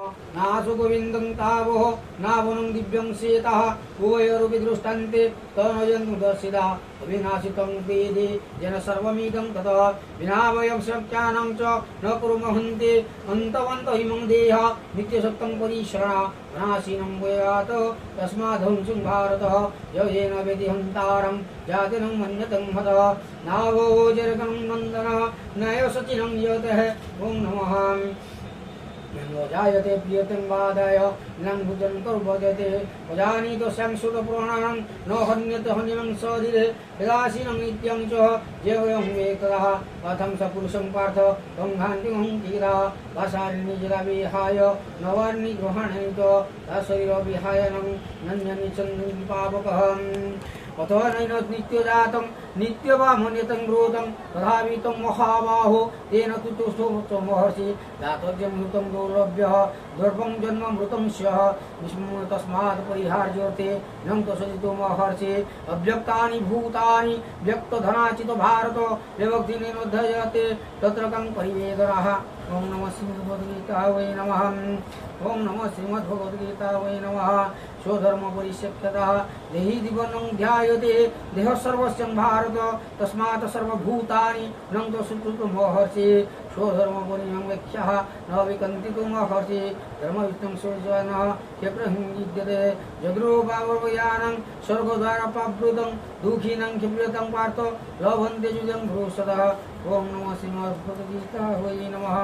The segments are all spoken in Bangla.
नासु गोविन्दं तावो नावनं दिव्यं सेतः उभयोरुपि दृष्टान्ते तनयन्तु दर्शिता अविनाशितं वेदे येन सर्वमिदं ततः विनावयं शक्यानां च न कुर्महन्ति अन्तवन्त इमं देह नित्यसत्यं परीशरणा विनाशिनं वयात् तस्माद्धंसुं भारतः येन वेदिहन्तारं जातिनं मन्यतं हतः नावो जरकं नन्दनः नैव सचिनं यतः ॐ नमः जायते प्रियतं वादाय नं भुजं कर्वजते अजानीतो संसुतपुराणं न हन्यते हनिमं सदिरे विलासिनं नित्यं च जेवयं वेकरः कथं स पुरुषं पार्थ तं घान्तिं कीरा वासारिणि जला विहाय नवार्णि ग्रहणे च तशरीरविहाय नन्यनि चन्द्रं पावकः अतो नैन नित्यजातं नित्यवामन्यतं ब्रूतं तथावितं महाबाहो तेन तुष्टो महर्षि दातव्यं मृतं दुर्लभ्यः दुर्भं जन्म मृतं स्यः विस्मृतं तस्मात् परिहार्यते नं तसदितो महर्षि अव्यक्तानि भूतानि व्यक्तधनाचितो भारत विभक्तिनिर्धयते तत्र कं परिवेदनः ओम नमः श्रीमद्भगवद्गीता वै नमः ओम नमः श्रीमद्भगवद्गीता वै नमः स्वधर्म परित्यक्तः देहि दिवनं ध्यायते देह सर्वस्यं भारत तस्मात् सर्वभूतानि नं तु महर्षि स्वधर्म परिव्याख्याः न विकन्तितो महर्षि धर्मविष्णुं सूर्यनः क्षिप्रहिं विद्यते जगृपावयानं स्वर्गद्वार पावृतं दुःखिनं क्षिप्रतं पार्थ लभन्ते जुजं भूषतः ओम नमः श्रीमद्भगवद्गीता वै नमः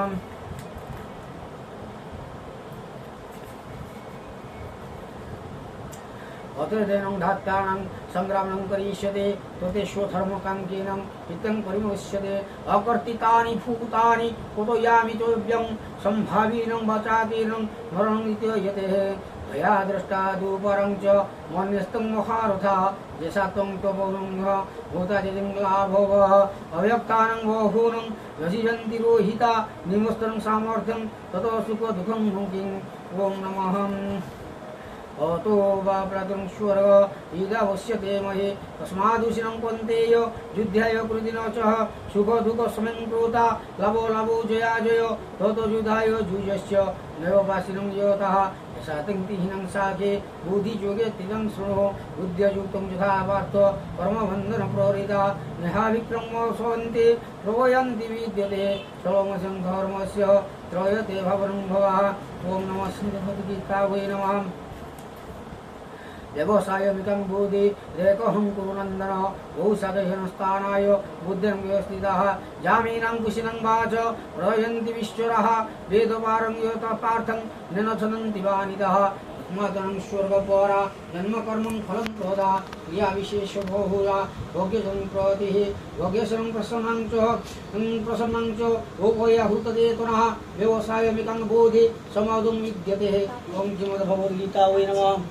अतर्देनं धात्तानं संग्रामं करिष्यते ततेष्वधर्मकाङ्क्षिणं हितं परिमुच्यते अकर्तितानि भूतानि कुतो यामि तोभ्यं सम्भाविनं वचातीर्णं मरणं नित्ययते भया दृष्टा दुपरं च मन्यस्तं महारथा यशा त्वं त्वपौरङ्घ भूतादिलिङ्गलाभवः अव्यक्तानं बहुनं यशिजन्ति रोहिता निमस्त्रं सामर्थ्यं ततो सुखदुःखं मुक्तिम् ॐ नमः अतो वा प्रदंश्वर ईदावश्यते महे तस्मादुशिनं कौन्तेय युद्धाय कृतिन च सुख दुःख समं क्रोधा लभो लभो जया जय ततो युद्धाय जुजस्य नैव वासिनं यतः यशा तङ्क्तिहीनं साखे बुद्धियोगे तिलं शृणु बुद्ध्ययुक्तं यथा पार्थ कर्मबन्धन प्रहृता नेहा विक्रम सवन्ते प्रवयन्ति विद्यते सर्वमसं धर्मस्य त्रयते भवनं भवः ॐ नमः श्रीभगवद्गीता वै नमः व्यवसायमितं बोधि रेकहं कुरुनन्दन बहुसदयनस्थानाय बुद्धिं व्यवस्थितः जामीनं कुशिनं वाच प्रयन्ति विश्वरः वेदपारं यतः पार्थं निनचनन्ति वानितः आत्मतनं स्वर्गपरा जन्मकर्मं फलं प्रदा क्रियाविशेष बहुला भोग्यसम्प्रतिः भोग्यसं प्रसन्नं च उभयहृतदेतुनः व्यवसायमितं बोधि समादुं विद्यते ॐ श्रीमद्भगवद्गीता वै नमः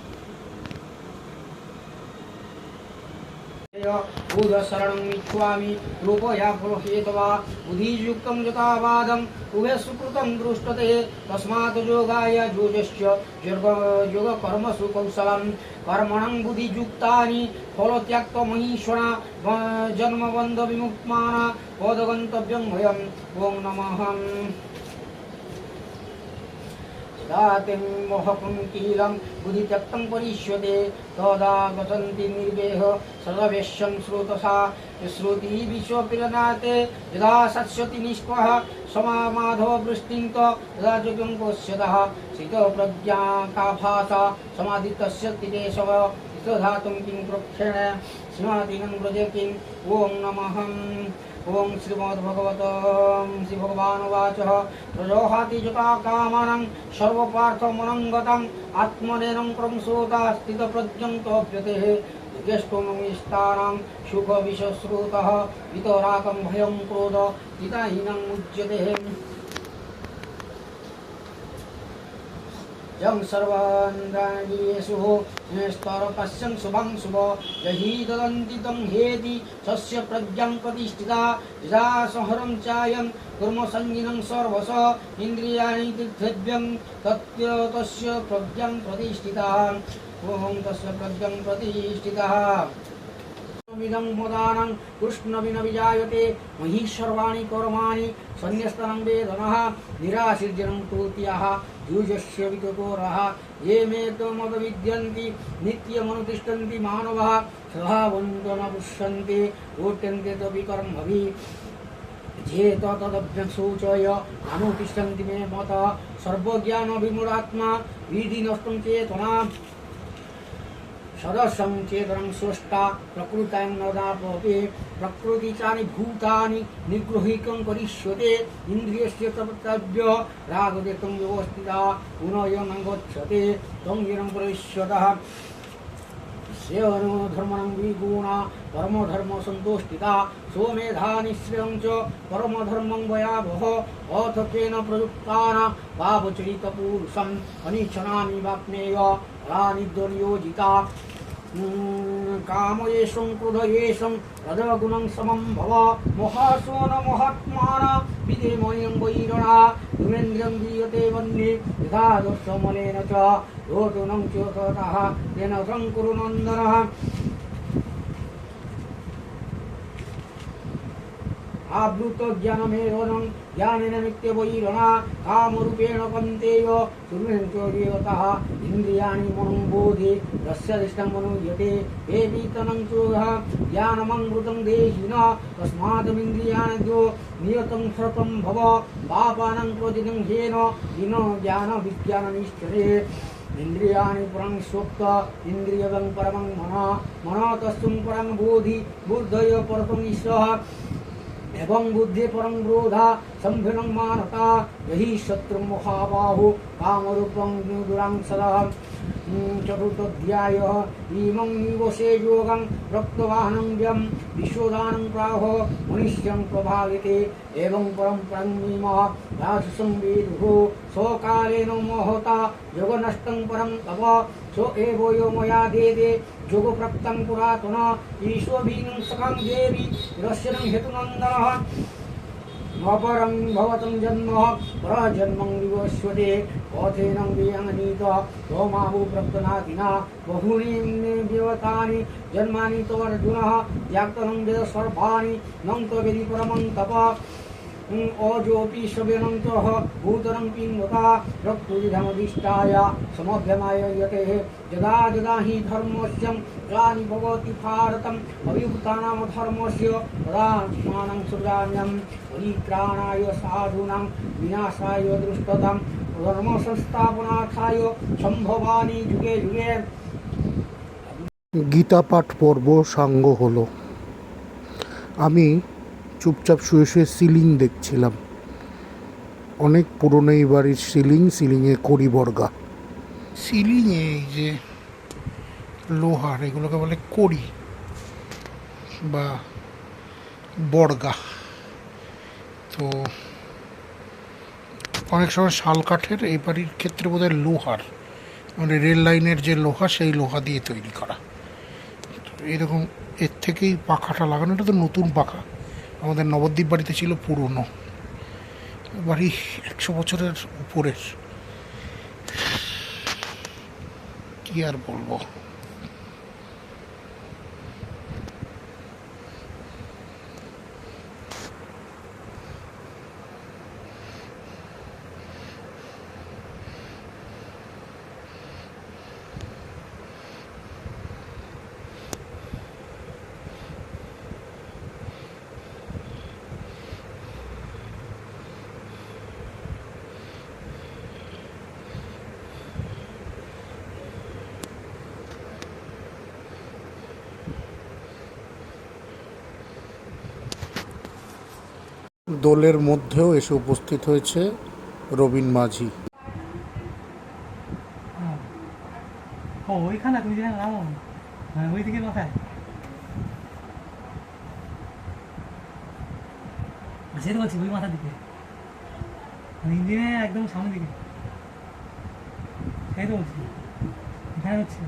बुधशरणं इच्छामि रूपया फलहेतवा बुद्धियुक्तं यथावादम् उभे सुकृतं दृष्टते तस्मात् योगाय युजस्य योगकर्मसु कौशलं कर्मणं बुद्धियुक्तानि फलत्याक्तमहीश्वरा जन्मबन्धविमुक्ताना पदगन्तव्यं वयम् ॐ नमः दातिं मोहकं कीलं बुद्धित्यक्तं परिष्यते तदा गच्छन्ति निर्वेह सर्ववेश्यं श्रुतसा श्रुति विश्वपिरनाते यदा सत्स्यति निष्पः समामाधव वृष्टिं तदा जुगं पश्यतः शीतप्रज्ञा का भाषा समादितस्य तिदेशव धातुं किं प्रोक्षेण स्मृतिनं व्रजे किं ॐ नमः ओम श्रीभगवानुवाच प्रजोहाति जता कामानं सर्वपार्थमनङ्गतं आत्मनेनं क्रमसोता स्थितप्रज्ञं तोप्यतेः ज्येष्ठोमनिष्ठानां सुखविश्रुतः वितराकं भयं क्रोध हितहीनं मुच्यते यं सर्वान्द्राणीयेषु स्तरपश्यं शुभं शुभ यही ददन्ति तं हेति तस्य प्रज्ञां प्रतिष्ठिता यदा संहरं चायं कर्मसङ्गिनं सर्वश इन्द्रियाणि तीर्थव्यं तस्य प्रज्ञां प्रतिष्ठिता ॐ तस्य प्रज्ञां प्रतिष्ठिता मिदं पदानं कृष्णविना विजायते मही सर्वाणि कर्माणि सन्न्यस्तनं वेदनः निराशीर्जनं तृतीयः युजस्य विकटोरः ये मे त्वमविद्यन्ति नित्यमनुतिष्ठन्ति मानवः स्वभावन्तो न पुष्यन्ते उट्यन्ते तपि कर्मभिः ये तदभ्यसूचय अनुतिष्ठन्ति मे मतः सर्वज्ञानविमूढात्मा विधिनष्टं चेतना सदसं चेतनं स्रष्टा प्रकृतां नदापि प्रकृतिचानि भूतानि निगृहीतं करिष्यते इन्द्रियस्य कर्तव्य रागदेतं व्यवस्थिता गुणयं गच्छते तं येन प्रविश्यतः सेवनो धर्मणं विगुणा परमधर्मसन्तुष्टिता सोमेधानि श्रेयं च परमधर्मं वयावह अथ केन प्रयुक्ताना पापचरितपुरुषम् अनिच्छनानि वाप्नेय रानिद्वर्योजिता कामयेषं क्रोधयेषं रजगुणं समं भव महासोन महात्माना विधेमयं वैरणा धुमेन्द्रियं दीयते वह्नि यथा दर्शमलेन च रोदनं च ततः तेन शङ्कुरुनन्दनः आवृत ज्ञानमेवनं ज्ञानेन नित्यवैरणा कामरूपेण कन्तेय सुमेन्द्रियतः इन्द्रियाणि मनं बोधे तस्याधिष्ठं मनुयते एवीतनं चोदः ज्ञानममृतं देहिनः तस्मादमिन्द्रियाणि द्वो नियतं श्रतं भव पापानं प्रतिदिनं ह्येन विनो ज्ञानविज्ञाननिश्चये इंद्रियाणि परं स्वप्त इंद्रियं परमं मनः तस्मिन् परं बोधि बुद्धय परतं ईशः एवं बुद्धि परं क्रोधा संभिनं मानता यही शत्रु महाबाहु कामरूपं दुरां सदा चतुर्थोऽध्यायः इमं निवसे योगं रक्तवाहनं व्यं विश्वदानं प्राह मनुष्यं प्रभाविते एवं परं प्रणीमः राजसं वेदुः स्वकालेन महता योगनष्टं परं तव सो एव यो मया देदे योगप्रक्तं पुरातन ईश्वरीनं सखं देवी रस्यनं हेतुनन्दनः अपरं भवतं जन्म परजन्मं विवस्वते पथेनं वियङ्नीत त्वमावु प्रप्तनादिना बहूनि देवतानि जन्मानि तवर्जुनः त्याक्तनं वेद सर्वाणि नं त्ववेदि परमं तप अजोऽपि शवेनन्तः भूतरं पिन्वता रक्तुविधमधिष्ठाय समभ्यमाय यतेः यदा यदा हि धर्मस्य ग्लानि भवति भारतम् अभिभूतानां धर्मस्य तदात्मानं सृजाम्यहं परित्राणाय साधूनां विनाशाय दुष्टतां धर्मसंस्थापनार्थाय सम्भवामि যুগে যুগে। গীতা পাঠ পর্ব সাঙ্গ হলো। আমি চুপচাপ শুয়ে শুয়ে সিলিং দেখছিলাম। অনেক পুরনো এই বাড়ির সিলিংয়ে কড়ি বর্গা, সিলিংয়ে এই যে লোহার, এগুলোকে বলে কড়ি বা বর্গা। তো অনেক সময় শাল কাঠের, এই বাড়ির ক্ষেত্রে বোধহয় লোহার, মানে রেল লাইনের যে লোহা, সেই লোহা দিয়ে তৈরি করা। এরকম এর থেকেই পাখাটা লাগানো। এটা তো নতুন পাখা, আমাদের নবদ্বীপ বাড়িতে ছিল পুরনো বাড়ি, 100 বছরের উপরের। কি আর বলবো। দোলের মধ্যেও এসে উপস্থিত হয়েছে রবীন মাঝি। ওইখানে তুমি যেখানে নামো, ওই দিকে মাথায় যেতে বলছি, ওই মাথার দিকে, ইঞ্জিনে একদম সামনের দিকে, সেই তো বলছি। এখানে হচ্ছে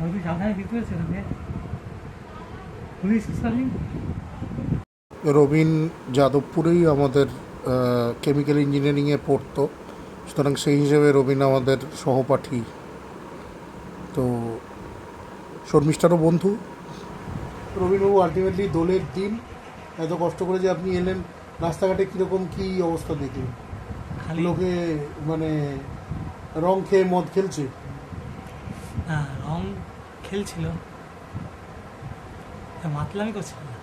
ওই সাবধানে দিতে হচ্ছে। রবীন যাদবপুরেই আমাদের কেমিক্যাল ইঞ্জিনিয়ারিংয়ে পড়তো, সুতরাং সেই হিসেবে রবীন আমাদের সহপাঠী। তো শর্মিষ্ঠারও বন্ধু। রবীন্দ্রবাবু, আলটিমেটলি দোলের দিন এত কষ্ট করে যে আপনি এলেন, রাস্তাঘাটে কীরকম কী অবস্থা দেখলেন? খালি লোকে মানে রং খেয়ে মদ খেলছে? রং খেলছিল, মাতলামি করছিল না।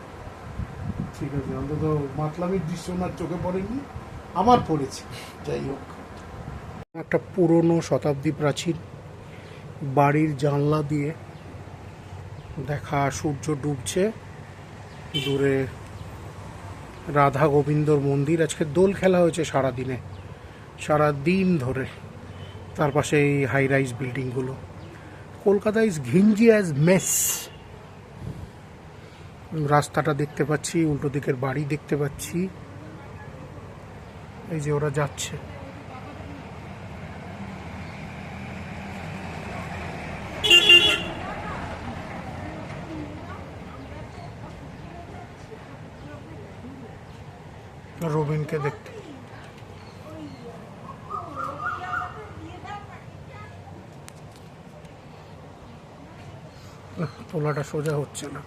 ঠিক আছে, অন্তত মাতলামির দৃশ্য ওনার চোখে পড়েনি, আমার পড়েছে। যাই হোক, একটা পুরনো শতাব্দী প্রাচীন বাড়ির জানলা দিয়ে দেখা সূর্য ডুবছে, দূরে রাধা গোবিন্দর মন্দির। আজকে দোল খেলা হয়েছে সারাদিন ধরে। তার পাশে এই হাই রাইজ বিল্ডিংগুলো। কলকাতা ইজ ঘিঞ্জি অ্যাজ মেস। রাস্তাটা দেখতে পাচ্ছি, উল্টো দিকের বাড়ি দেখতে পাচ্ছি, এই যে ওরা যাচ্ছে। রবিনকে দেখতে তোলাটা সোজা হচ্ছে না।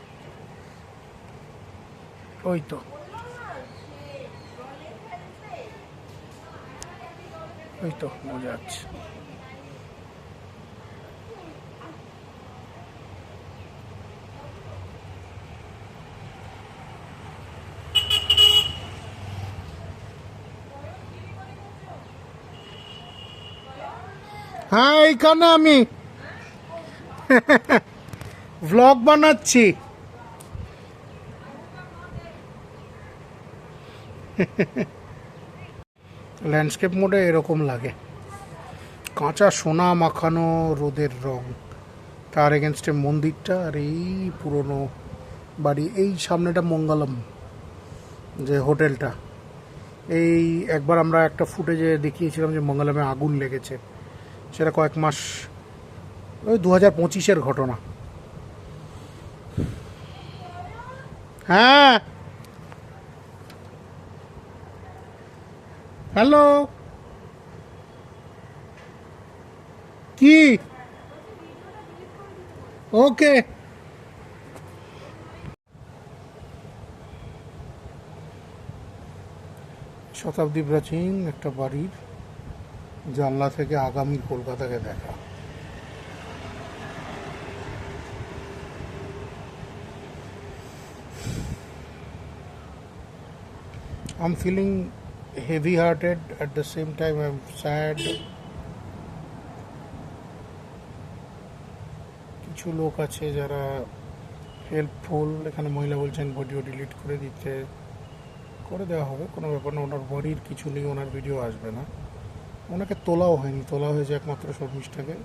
ওই তো বোঝা যাচ্ছে। হ্যাঁ, এইখানে আমি ভ্লগ বানাচ্ছি। ল্যান্ডস্কেপ মোডে এরকম লাগে, কাঁচা সোনা মাখানো রোদের রং, তার এগেনস্টে মন্দিরটা আর এই পুরনো বাড়ি। এই সামনেটা মঙ্গলম যে হোটেলটা, এই একবার আমরা একটা ফুটেজে দেখিয়েছিলাম যে মঙ্গলমে আগুন লেগেছে, সেটা কয়েক মাস, ওই 2025-এর ঘটনা। হ্যাঁ, হ্যালো, কি? ওকে। শতাব্দী প্রাচীন একটা বাড়ির জানলা থেকে আগামীর কলকাতাকে দেখা। I'm feeling heavy-hearted, at the same time I'm sad. কিছু লোক আছে যারা হেল্পফুল। এখানে মহিলা বলছেন ভিডিও ডিলিট করে দেওয়া হবে, কোনো ব্যাপার না। ওনার বডির কিছু নেই, ওনার ভিডিও আসবে না। ওনাকে তোলাও হয়নি, তোলা হয়েছে একমাত্র শর্মিষ্ঠাকে।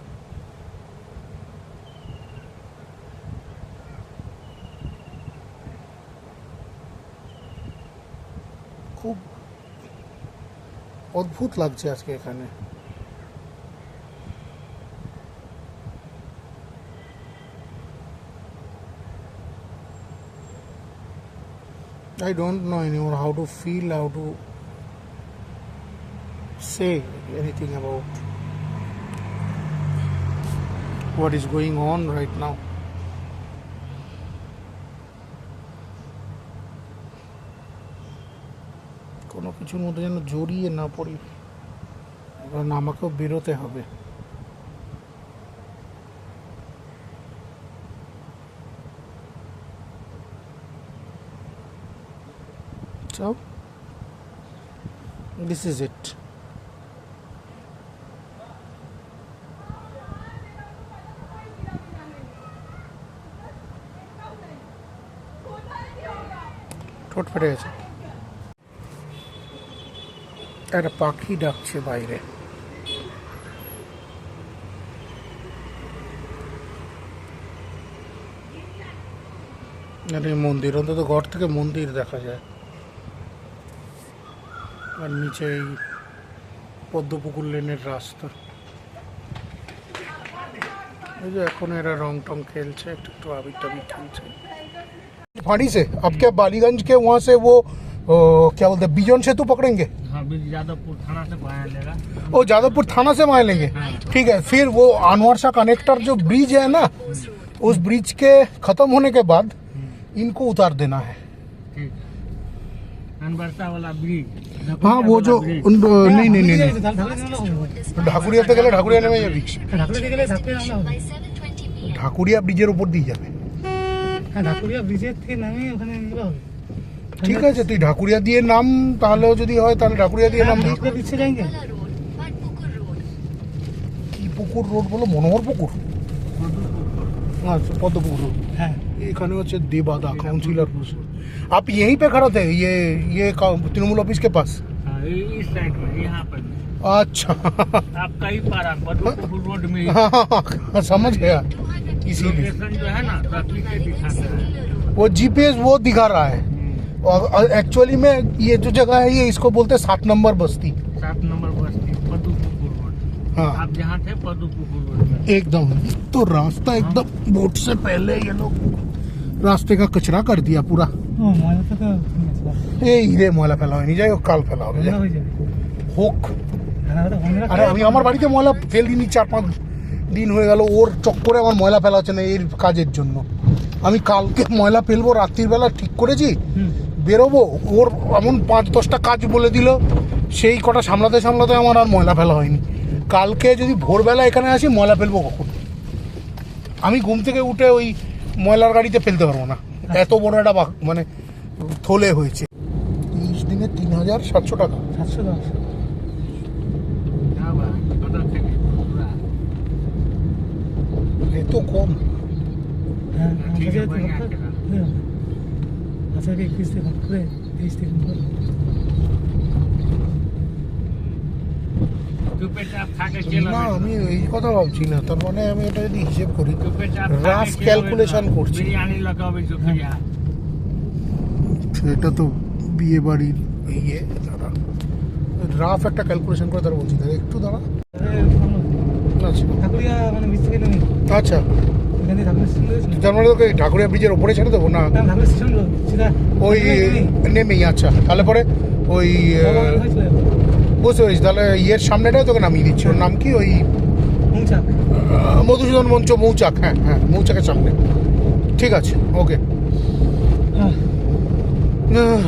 খুব অদ্ভুত লাগছে আজকে এখানে। I don't know anymore how to feel, how to say anything about what is going on right now. কোনো কিছুর মধ্যে যেন জড়িয়ে না পড়ি, কারণ আমাকেও বেরোতে হবে। So, this is it. ঠোঁট ফেটে গেছে। একটা পাখি ডাকছে বাইরে। আরে মন্দির, অন্তত ঘর থেকে মন্দির দেখা যায়। আর নিচে এই পদ্মপুকুর লেনের রাস্তা। এই যে এখন এরা রং টং খেলছে, একটু একটু আবির টাবির খেলছে। फाड़ी से अब क्या बालीगंज के वहाँ से वो ओ क्या बोलते हैं, बिजन सेतु पकड़ेंगे? हाँ यादवपुर थाना से बाया लेगा। ओ जादवपुर थाना से वहाँ लेंगे, ठीक है। फिर वो अनवर शाह कनेक्टर जो ब्रिज है ना, उस ब्रिज के खत्म होने के बाद इनको उतार देना है। ठीक है, अनवर्षा वाला ब्रिज। हाँ वो जो नहीं नहीं नहीं ঢাকুরিয়া থেকে গেলে ঢাকুরিয়া নেমে যাবি, ঢাকুরিয়া ব্রিজের উপর দিয়ে যাবে। ঢাকুরিয়া ব্রিজের থেকে নামে ওখানে নিয়ে হবে। ঠিক আছে, তুই ঢাকুরিয়া দিয়ে নাম, তাহলেও যদি হয় তাহলে ঢাকুরিয়া দিয়ে নাম। কি পুকুর রোড বলো? মনোহর পুকুর, अच्छा पद्मपुर रोड। हाँ এখানে হচ্ছে দেবাদা काउंसिलर। आप यहीं पे खड़ा थे? ये तृणमूल ऑफिस के पास? हाँ, इस साइड में, यहाँ पर। अच्छा आप कहीं पारा पद्मपुर रोड में। हाँ हाँ समझ गया। इसीलिए लोकेशन जो है ना ट्रैफिक से दिखाता है, वो जीपीएस वो दिखा रहा है। और एक्चुअली में ये जो जगह है, ये इसको बोलते हैं 7 नंबर बस्ती। 7 नंबर बस्ती पद्मपुर रोड। हाँ आप जहाँ थे पद्मपुर रोड में। एकदम। तो रास्ता एकदम वोट से पहले ये लोग रास्ते का कचरा कर दिया पूरा। এই রে ময়লা ফেলা হয়নি, যাই হোক কাল ফেলা হবে হোক। আরে আমি আমার বাড়িতে ময়লা ফেলিনি, 4-5 দিন হয়ে গেল। ওর চক্করে আমার ময়লা ফেলা হচ্ছে না এর কাজের জন্য। আমি কালকে ময়লা ফেলবো, রাত্রির বেলা ঠিক করেছি বেরোবো। ওর এমন 5-10টা কাজ বলে দিল, সেই কটা সামলাতে সামলাতে আমার আর ময়লা ফেলা হয়নি। কালকে যদি ভোরবেলা এখানে আসি, ময়লা ফেলবো কখন? আমি ঘুম থেকে উঠে ওই ময়লার গাড়িতে ফেলতে পারবো না, এত বড় একটা মানে থলে হয়েছে। 30 দিনে 3700 টাকা। 710 क्या बात, पता चली पूरा। এ তো কম। हाँ ठीक है, बढ़िया चला। अच्छा कि 21 से पूरे 23 तक चुपचाप खा के चलो না আমি এই কথা ভাবছি না, তার মানে আমি এটা যদি হিসেব করি, चुपचाप রাফ ক্যালকুলেশন করছি। बिरयानी लगाओ चुपचाप। সেটা তো বিয়ে বাড়ির ইয়ে দাঁড়া, রাফ একটা ক্যালকুলেশন করে তারা বলছি। দাঁড়া একটু দাঁড়া। আচ্ছা ঠাকুরিয়া মানে ব্রিজ থেকে নেমে আচ্ছা, এখানে ঠাকুরিয়া স্টেশন রয়েছে না? তার মানে তোকে ঢাকুরিয়া ব্রিজের ওপরে ছেড়ে দেবো না? ঠাকুরিয়া স্টেশন সিধা ওই নেমেই। আচ্ছা তাহলে পরে ওই বুঝতে পেরেছি, তাহলে ইয়ের সামনেটাই তোকে নামিয়ে দিচ্ছি। ওর নাম কি? ওই মুংচাক। মধুসূদন মঞ্চ, মৌচাক। হ্যাঁ হ্যাঁ মৌচাকের সামনে। ঠিক আছে ওকে।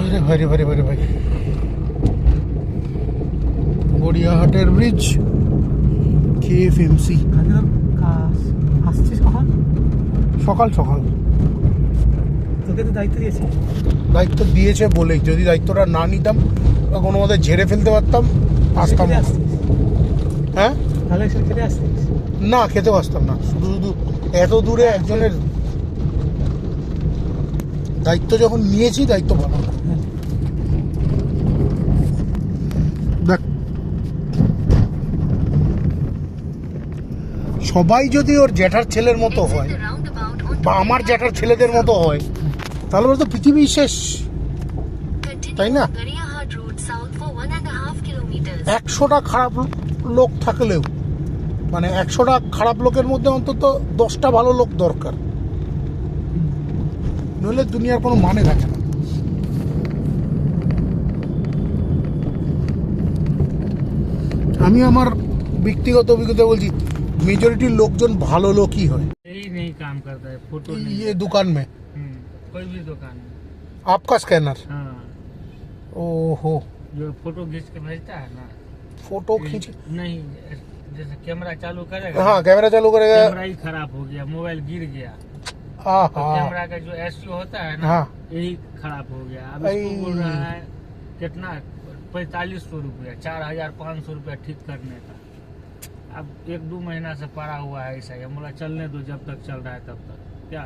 আরে ভাই রে ভাই রে ভাই রে ভাই, গড়িয়াহাটের ব্রিজ, KFMC। আসছিস কখন? সকাল সকাল। তোকে তো দায়িত্ব দিয়েছে। দায়িত্ব দিয়েছে বলেই, যদি দায়িত্বটা না নিতাম বা কোনো মতে ঝেড়ে ফেলতে পারতাম, আসতাম। হ্যাঁ তাহলে খেতে আসছিস? না খেতেও আসতাম না, শুধু শুধু এত দূরে একজনের দায়িত্ব যখন নিয়েছি, দায়িত্ব ভালো। দেখ সবাই যদি ওর জ্যাঠার ছেলের মতো হয় বা আমার জ্যাঠার ছেলেদের মতো হয়, তাহলে তো পৃথিবী শেষ, তাই না? 100টা খারাপ লোক থাকলেও, মানে 100টা খারাপ লোকের মধ্যে অন্তত 10টা ভালো লোক দরকার, নইলে দুনিয়ার কোনো মানে থাকে না। আমি আমার ব্যক্তিগত অভিজ্ঞতা বলছি, মেজরিটির লোকজন ভালো লোকই হয়। यही नहीं काम करता है, फोटो नहीं। ये दुकान में कोई भी दुकान में आपका स्कैनर? हाँ, ओहो, जो फोटो खींच के भेजता है ना, फोटो खींच नहीं जैसे कैमरा चालू करेगा, हाँ कैमरा चालू करेगा, कैमरा ही खराब हो गया, मोबाइल गिर गया, हाँ तो हाँ कैमरा का जो एसयू होता है ना, हाँ। यही खराब हो गया। अब आई। इसको बोल रहा है कितना, 4500 रुपया, 4500 रुपया ठीक करने का। अब 1-2 महीना से पड़ा हुआ है ऐसा ही। हम बोला चलने दो, जब तक चल रहा है तब तक। क्या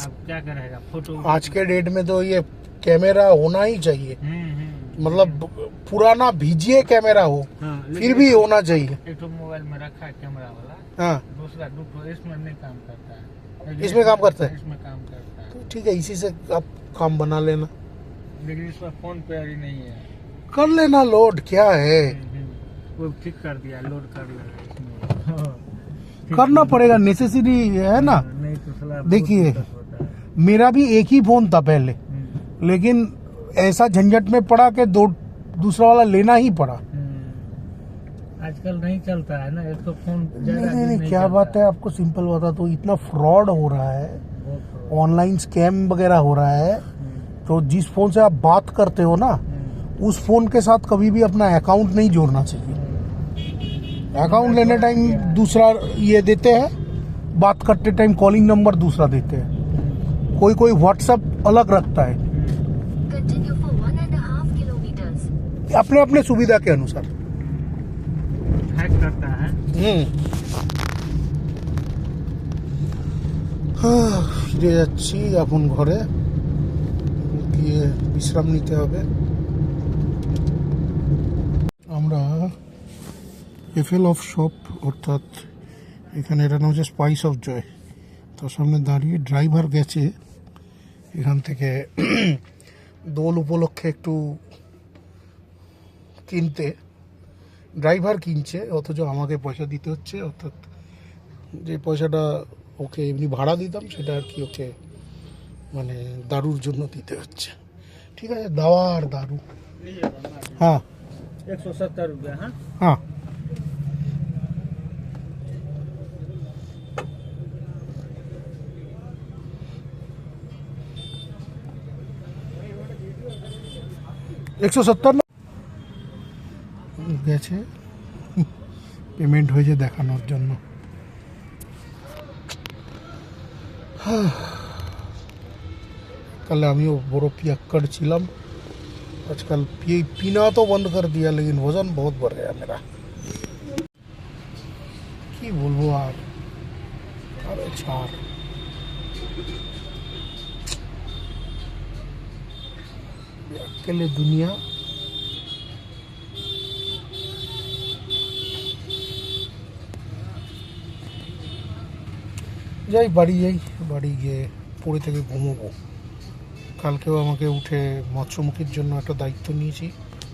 अब क्या करेगा? फोटो आज के डेट में तो ये कैमरा होना ही चाहिए, मतलब पुराना भिजिए कैमरा हो, हाँ, फिर भी होना चाहिए। एक तो मोबाइल में रखा है कैमरा वाला, हाँ दूसरा इसमें नहीं काम करता है। इसमें काम करता है? इसमें काम करता है, तो ठीक है, इसी से आप काम बना लेना, लेकिन इसमें फोन पे ही नहीं है। कर लेना लोड, क्या है, वो ठीक कर दिया, लोड कर लेगा इसमें। करना पड़ेगा, नेसेसरी है ना। नहीं तो साला देखिए, बहुत दिक्कत होता है। मेरा भी एक ही फोन था पहले, लेकिन ऐसा झंझट में पड़ा कि दूसरा वाला लेना ही पड़ा। आजकल नहीं चलता है ना, एक तो फोन नहीं, क्या बात है, आपको सिंपल बता तो इतना फ्रॉड हो रहा है, ऑनलाइन स्कैम वगैरह हो रहा है। तो जिस फोन से आप बात करते हो ना, उस फोन के साथ कभी भी अपना अकाउंट नहीं जोड़ना चाहिए। अकाउंट लेने टाइम दूसरा ये देते हैं, बात करते टाइम कॉलिंग नंबर दूसरा देते हैं, कोई व्हाट्सएप अलग रखता है, अपने अपने सुविधा के अनुसार हैक करता है। ফিরে যাচ্ছি আপন ঘরে, গিয়ে বিশ্রাম নিতে হবে। আমরা এফএল অফ শপ, অর্থাৎ এখানে এটা নাম হচ্ছে স্পাইস অফ জয়, তার সামনে দাঁড়িয়ে ড্রাইভার গেছে এখান থেকে দোল উপলক্ষে একটু কিনতে। ড্রাইভার কিনছে, অথচ আমাকে পয়সা দিতে হচ্ছে, অর্থাৎ যে পয়সাটা ওকে এমনি ভাড়া দিতাম সেটা আর কি ওকে মানে দারুর জন্য দিতে হচ্ছে। ঠিক আছে, দাওয়া আর দারু। হ্যাঁ 170 रुपया। हाँ हाँ $170 গেছে পেমেন্ট হয়েছে দেখানোর জন্য। कल আমিও বড় पियक्कड़ ছিলাম, आजकल पीना तो बंद कर दिया, लेकिन वजन बहुत बढ़ गया मेरा। কি বলবো আর, আরে ছাড়। अकेले दुनिया যাই, বাড়ি যাই, বাড়ি গিয়ে পড়ে থেকে ঘুমোবো। কালকেও আমাকে উঠে মৎস্যমুখীর জন্য একটা দায়িত্ব নিয়েছি,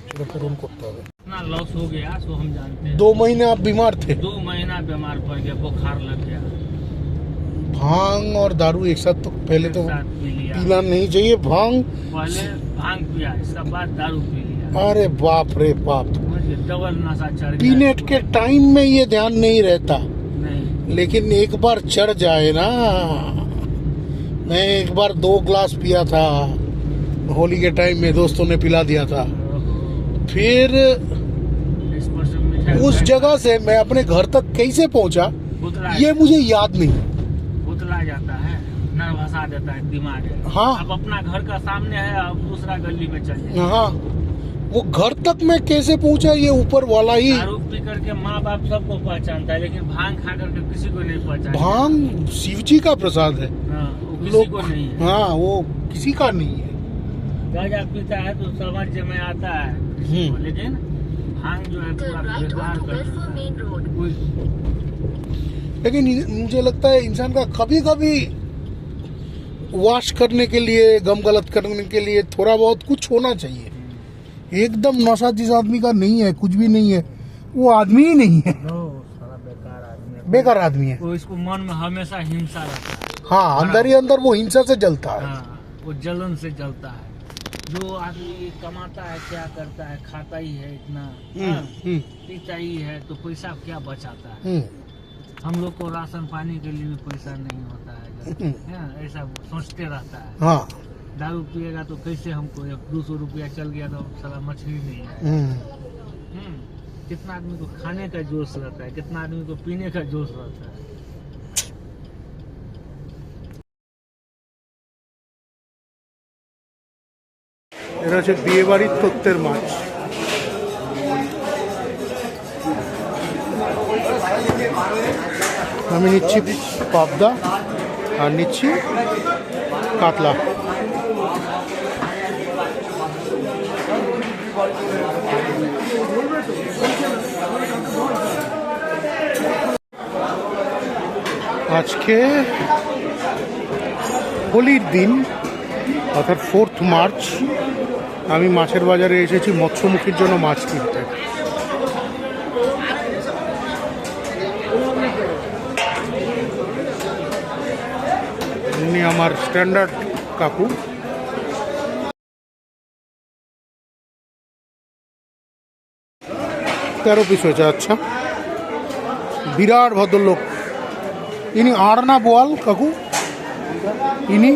সেটা পূরণ করতে হবে। इतना लॉस हो गया सो हम जानते हैं। 2 महीने आप बीमार थे, 2 महीना बीमार पड़ गया, बुखार लग गया। भांग और दारू एक साथ तो पहले तो साथ पी लिया, पीना नहीं चाहिए। भांग, पहले भांग पिया, इसका बाद दारू पी लिया। अरे बाप रे बाप, डबल नशा चढ़ गया। पीने के टाइम में ये ध्यान नहीं रहता, नहीं, लेकिन एक बार चढ़ जाए ना। मैं एक बार 2 ग्लास पिया था, होली के टाइम में दोस्तों ने पिला दिया था। फिर उस जगह से मैं अपने घर तक कैसे पहुंचा ये मुझे याद नहीं। उतला जाता है, नर्वसा देता है दिमाग। हाँ। अब अपना घर का सामने है, अब दूसरा गली में चल जाए। हाँ, वो घर तक मैं कैसे पहुंचा ये ऊपर वाला ही। दारू पी करके माँ बाप सबको पहचानता है, लेकिन भांग खा करके किसी को नहीं पहचानता। भांग शिव जी का प्रसाद है, हाँ, वो किसी को नहीं है। हाँ, वो किसी का नहीं है। गांजा पीता है तो समझ में आता है किसी को, लेकिन भांग जो है पूरा बेकार कर देता है। लेकिन मुझे लगता है इंसान का कभी कभी वॉश करने के लिए, गम गलत करने के लिए थोड़ा बहुत कुछ होना चाहिए। एकदम नशा जिस आदमी का नहीं है, कुछ भी नहीं है, वो आदमी ही नहीं है, सारा बेकार आदमी है, बेकार आदमी है। वो इसको मन में हमेशा हिंसा रहता है। हाँ, अंदर ही अंदर वो हिंसा से जलता है। हाँ, वो जलन से जलता है। जो आदमी कमाता है, क्या करता है, खाता ही है इतना, हाँ, पीता ही है, तो पैसा क्या बचाता है। हम लोग को राशन पानी के लिए भी पैसा नहीं होता है, हाँ, ऐसा सोचते रहता है। हाँ, दारू पिएगा तो कैसे हमको 200 रुपया चल गया तो साला मछली नहीं है। कितना आदमी को खाने का जोश रहता है, कितना आदमी को पीने का जोश रहता है। এটা হচ্ছে বিয়ে বাড়ির তত্ত্বের মাছ। আমি নিচ্ছি পাবদা আর নিচ্ছি কাতলা। আজকে হোলির দিন, অর্থাৎ 4th মার্চ, আমি মাছের বাজারে এসেছি মৎস্যমুখীর জন্য মাছ কিনতে। উনি আমার স্ট্যান্ডার্ড কাকু। 13 পিস হয়েছে। আচ্ছা, বিরাট ভদ্রলোক ইনি। আর না বোয়াল কাকু ইনি?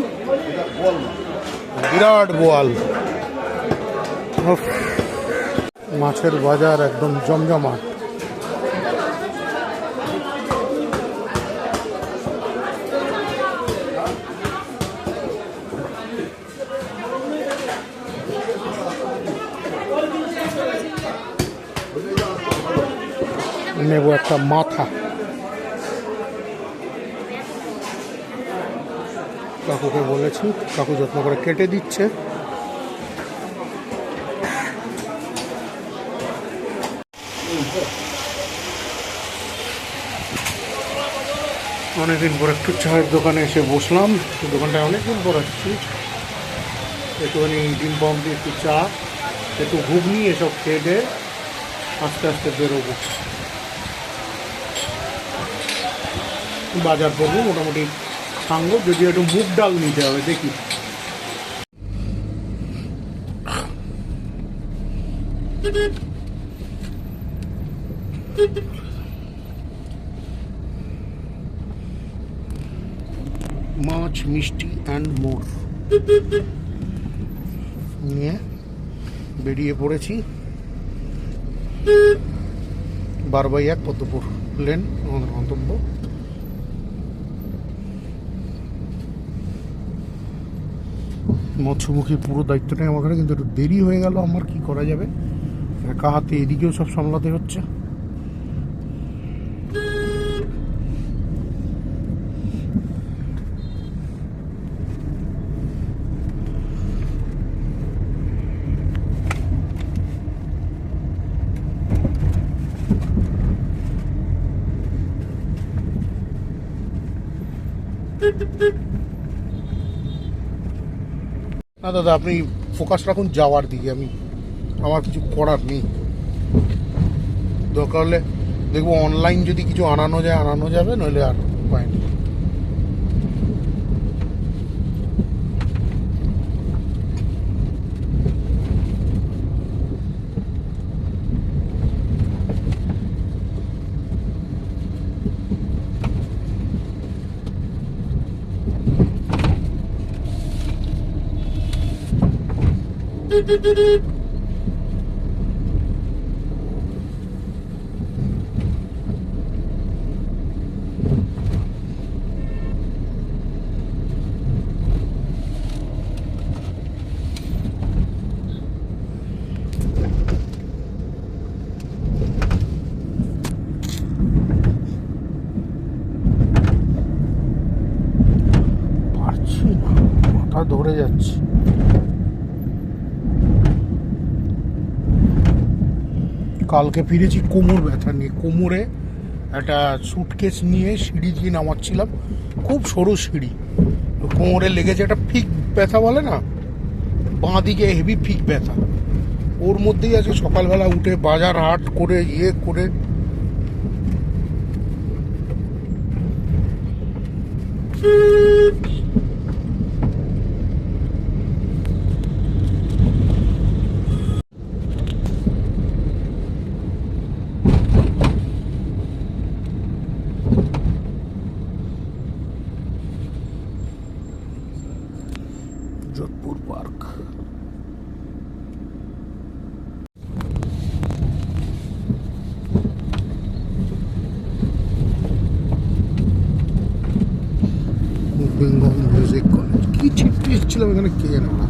বিরাট বোয়াল। উফ, মাছের বাজার একদম জমজমাট। নেব একটা মাথা। কাকুকে বলেছি, কাকু যত্ন করে কেটে দিচ্ছে। অনেকদিন পর একটু চায়ের দোকানে এসে বসলাম। দোকানটায় অনেকদিন পর আসছি। একটুখানি ডিম পাম দিয়ে একটু চা, একটু ঘুগনি এসব খেয়ে দিয়ে আস্তে আস্তে বেরোবো। বাজার করবো মোটামুটি সাঙ্গ, যদি একটু মুগ ডাল নিতে হবে, দেখি। মাছ, মিষ্টি অ্যান্ড মোর নিয়ে বেরিয়ে পড়েছি। 12/1 পদ্মপুর লেন আমাদের গন্তব্য। মৎস্যমুখী পুরো দায়িত্ব নেই আমার ঘরে, কিন্তু একটু দেরি হয়ে গেল। আমার কি করা যাবে, একা হাতে এদিকেও সব সামলাতে হচ্ছে। না দাদা, আপনি ফোকাস রাখুন যাওয়ার দিকে। আমার কিছু করার নেই। দরকার হলে দেখবো অনলাইন যদি কিছু আনানো যায় আনানো যাবে, নইলে আর উপায় নেই। পারছি না, মাথা ধরে যাচ্ছে। কালকে ফিরেছি কোমর ব্যথা নিয়ে। কোমরে একটা সুটকেস নিয়ে সিঁড়ি দিয়ে নামাচ্ছিলাম, খুব সরু সিঁড়ি, কোমরে লেগেছে একটা ফিক ব্যথা বলে না, বাঁ দিকে হেভি ফিক ব্যথা। ওর মধ্যেই আজকে সকালবেলা উঠে বাজার হাট করে করে Jodhpur park. Bengal music college কি ছিটতে এসেছিলাম এখানে, কে জানে না।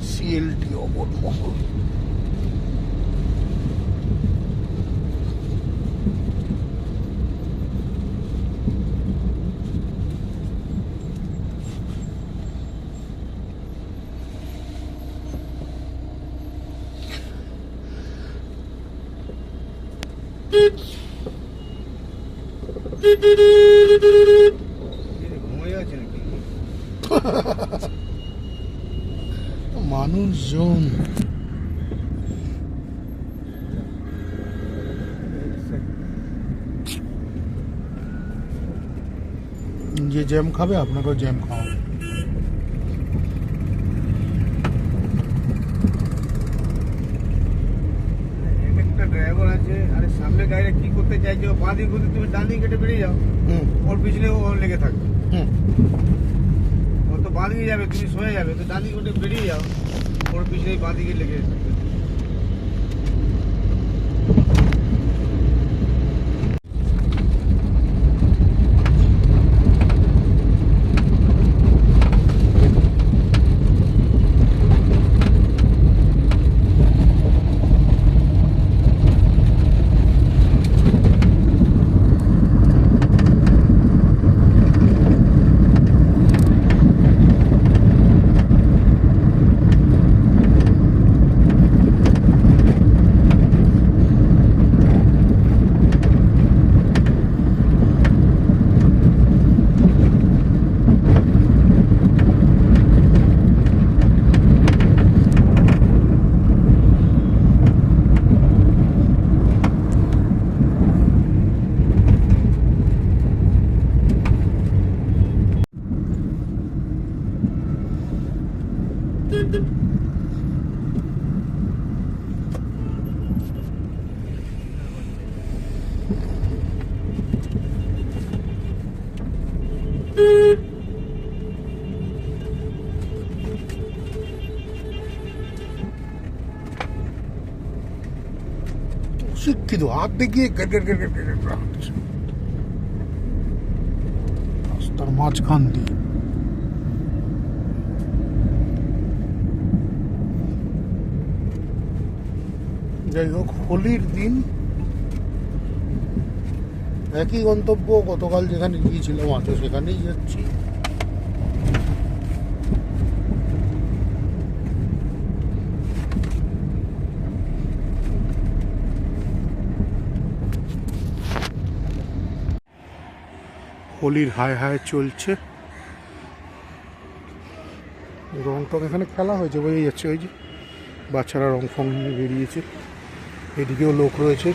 সিএলটি অবলমহল। মানুষজন যে জ্যাম খাবে আপনাকেও জ্যাম খাওয়াবে। কি করতে চাইছে, ও বাঁ দিকে ঘুরতে তুমি ডান দিকে কেটে বেরিয়ে যাও, হুম ওর পিছনে ও লেগে থাকবে। হুম ও তো বাঁ দিকে যাবে, তুমি সয়ে যাবে, তো ডান দিকে কেটে বেরিয়ে যাও, ওর পিছনে বাঁ দিকে লেগে থাকবে। শিক্ষিত হাত দেখিয়ে রাস্তার মাঝখান দিয়ে। যাই হোক, হোলির দিন একই গন্তব্য, গতকাল যেখানে গিয়েছিলাম আজও সেখানেই যাচ্ছি। হোলির হায় হায় চলছে, রং টং এখানে খেলা হয়েছে, বোঝা যাচ্ছে। ওই যে বাচ্চারা রং ফং নিয়ে বেরিয়েছে, এদিকেও লোক রয়েছে।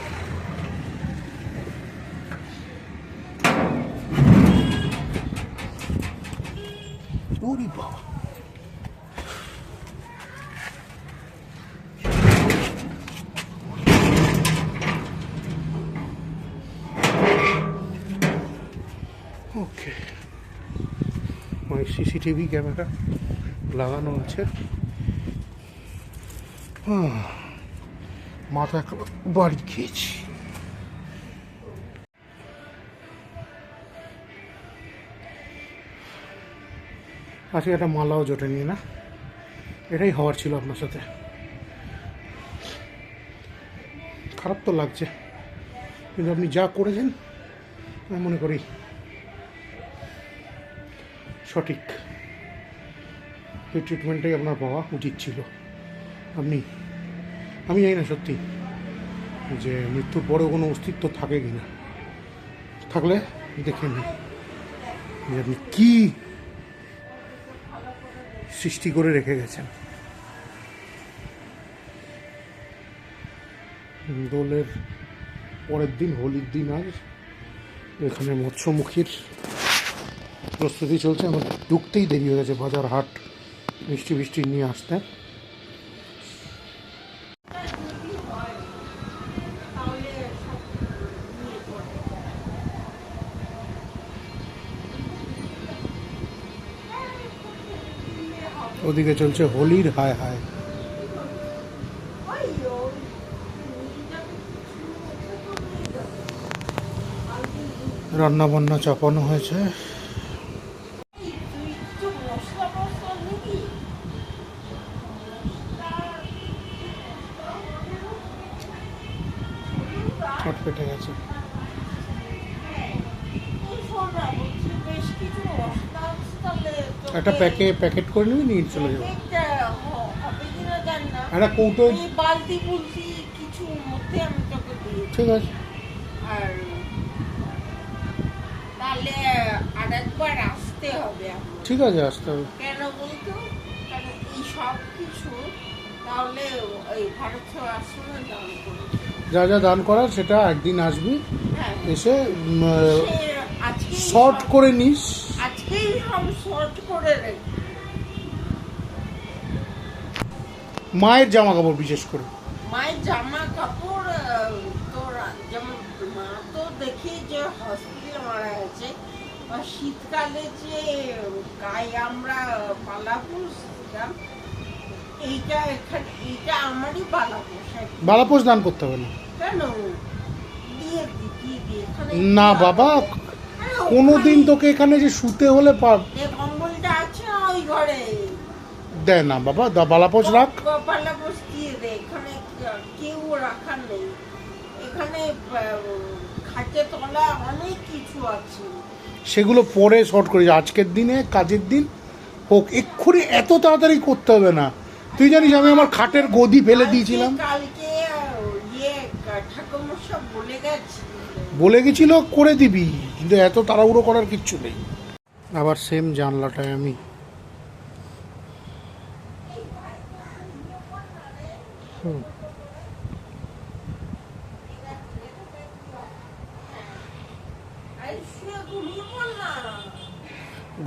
ওরে বাবা, ওকে, মানে সিসিটিভি ক্যামেরা লাগানো আছে। মাথা বাড়ি খেয়েছি। আজকে একটা মালাও জোটেনি না, এটাই হওয়ার ছিল আপনার সাথে। খারাপ তো লাগছে, কিন্তু আপনি যা করেছেন আমি মনে করি সঠিক। এই ট্রিটমেন্টটাই আপনার পাওয়া উচিত ছিল। আমি জানি না সত্যি যে মৃত্যুর পরেও কোনো অস্তিত্ব থাকে কি না, থাকলে দেখে নিন যে আপনি কী সৃষ্টি করে রেখে গেছেন। দোলের পরের দিন, হোলির দিন, আজ এখানে মৎস্যমুখীর প্রস্তুতি চলছে। আমার ঢুকতেই দেরি হয়ে গেছে, বাজার হাট মিষ্টি বৃষ্টি নিয়ে আসতে। ওদিকে চলছে হোলির হায় হায়। রান্না বান্না চাপানো হয়েছে। পেটে গেছে। একটা প্যাকেট করে নিবি, নিয়ে চলে যাবো। একটা কৌটো বালতি বুলতি কিছু মধ্যে আমি তোকে দিই। ঠিক আছে। আর তাহলে আরেকবার আসতে হবে। ঠিক আছে, আসতে হবে। কেন বলতো, কারণ এই সব কিছু তাহলে ওই ভারত সেবা আশ্রমে দান করে। যা যা দান করার সেটা একদিন আসবি, হ্যাঁ, এসে আজকেই শর্ট করে নিস। আজকেই সব শর্ট করে রেখে। মায়ের জামা কাপড় বিশেষ করে, মায়ের জামা কাপড় তোর যেমন হসপিটালে মারা গেছে। আর শীতকালে যে গায়ে আমরা বালাপোষ দিতাম, এইটা আমারই বালাপোষ। বালাপোষ দান করতে হবে না কেন? দিয়ে এখানে না বাবা, কোনোদিন তোকে এখানে যে শুতে হলে কম্বলটা আছে না ওই ঘরে, দেয় না বাবা, বালাপোষ রাখ। বালাপোষ দিয়ে দে, এখানে কেউ রাখার নেই। এখানে খাটে তলা অনেক কিছু আছে, সেগুলো পরে শর্ট করিস, আজকের দিনে কাজের দিন হোক, এক্ষুনি এত তাড়াতাড়ি করতে হবে না। তুই জানিস আমি আমার খাটের গদি ফেলে দিয়েছিলাম, কালকে ঠাকুর সব বলে গেছিল করে দিবি, কিন্তু এত তাড়াহুড়ো করার কিচ্ছু নেই। আবার সেম জানলাটায় আমি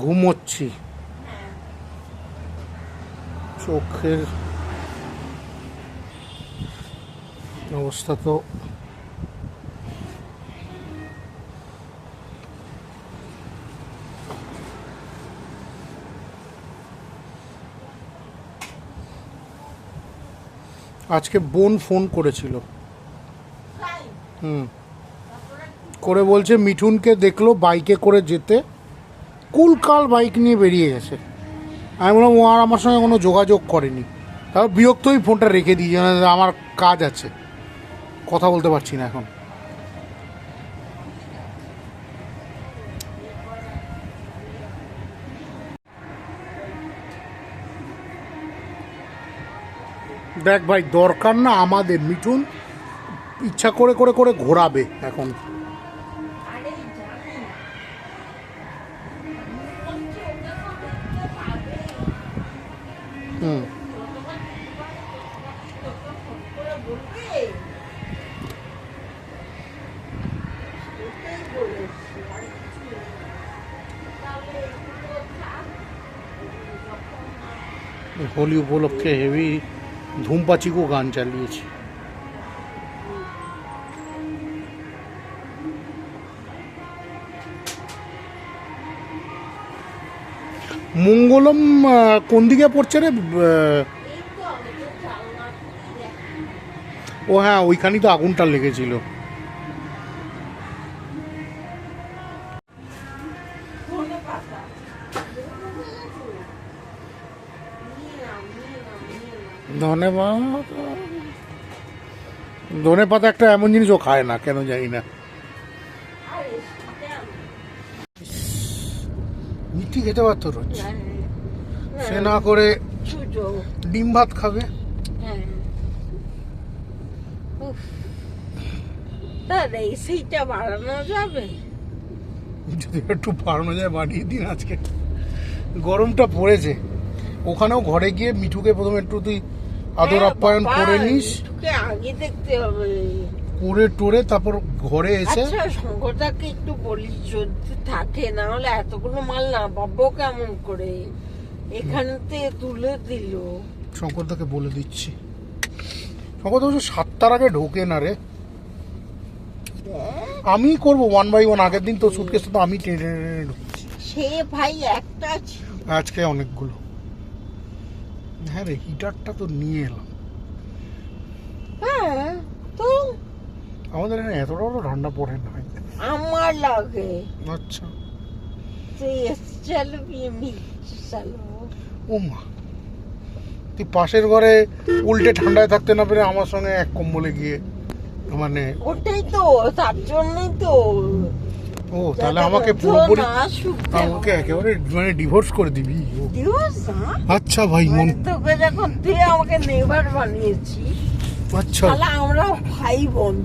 ঘুমোচ্ছি, চোখের অবস্থা তো আজকে বোন ফোন করেছিল, করে বলছে মিঠুনকে দেখলো বাইকে করে যেতে, কুলকাল বাইক নিয়ে বেরিয়ে গেছে। আমি বললাম ও আর আমার সঙ্গে কোনো যোগাযোগ করেনি, তারপর বিরক্ত হয়ে ফোনটা রেখে দিই, আমার কাজ আছে, কথা বলতে পারছি না এখন। দেখ ভাই, দরকার না আমাদের, মিঠুন ইচ্ছা করে করে করে ঘোরাবে এখন। হুম, হোলি উপলক্ষে হেভি ধূমপাচিকও গান চালিয়েছে। মঙ্গলম কোন দিকে পড়ছে রে? ও হ্যাঁ, ওইখানেই তো আগুনটা লেগেছিল। ধনে পাতা একটা এমন জিনিস ও খায় না, কেন জানি না। মিষ্টি খেতে পারতো রোজ, সে না করে ডিম ভাত খাবে। সেইটা বাড়ানো যাবে, যদি একটু বাড়ানো যায় বাড়িয়ে দিন। আজকে গরমটা পড়েছে, ওখানেও ঘরে গিয়ে মিঠুকে প্রথমে একটু তুই আদর আপ্যায়ন করে নিস, আগে দেখতে হবে, করে টোরে তারপর ঘরে এসে। আচ্ছা শঙ্করদাকে একটু বলিস যদি থাকে, না হলে এতগুলো মাল না পাবো কেমন করে, এখানতে তুলে দিল। শঙ্করদাকে বলে দিচ্ছি, শঙ্করদা 7টার আগে ঢোকে না রে, আমি করবো 1 by 1। আগের দিন তো সুটকেসটা তো আমি টেনে টেনে ঢুকছি, সে ভাই একটা আজকে অনেকগুলো। হ্যাঁ রে, হিটারটা তো নিয়ে এলাম। হ্যাঁ তো আমাদের এখানে এতটাও ঠান্ডা পড়ে না, আমার লাগে। আচ্ছা, ও মা, তুই পাশের ঘরে উল্টে ঠান্ডায় থাকতে না পেরে আমার সঙ্গে এক কম্বলে গিয়ে, মানে ওটাই তো, তার জন্যই তো। ও তাহলে আমাকে পুরোপুরি, আমাকে একেবারে মানে ডিভোর্স করে দিবি? আচ্ছা ভাই, তোকে যখন তুই আমাকে নেবার বানিয়েছিস, আচ্ছা তাহলে আমরা ভাই বোন।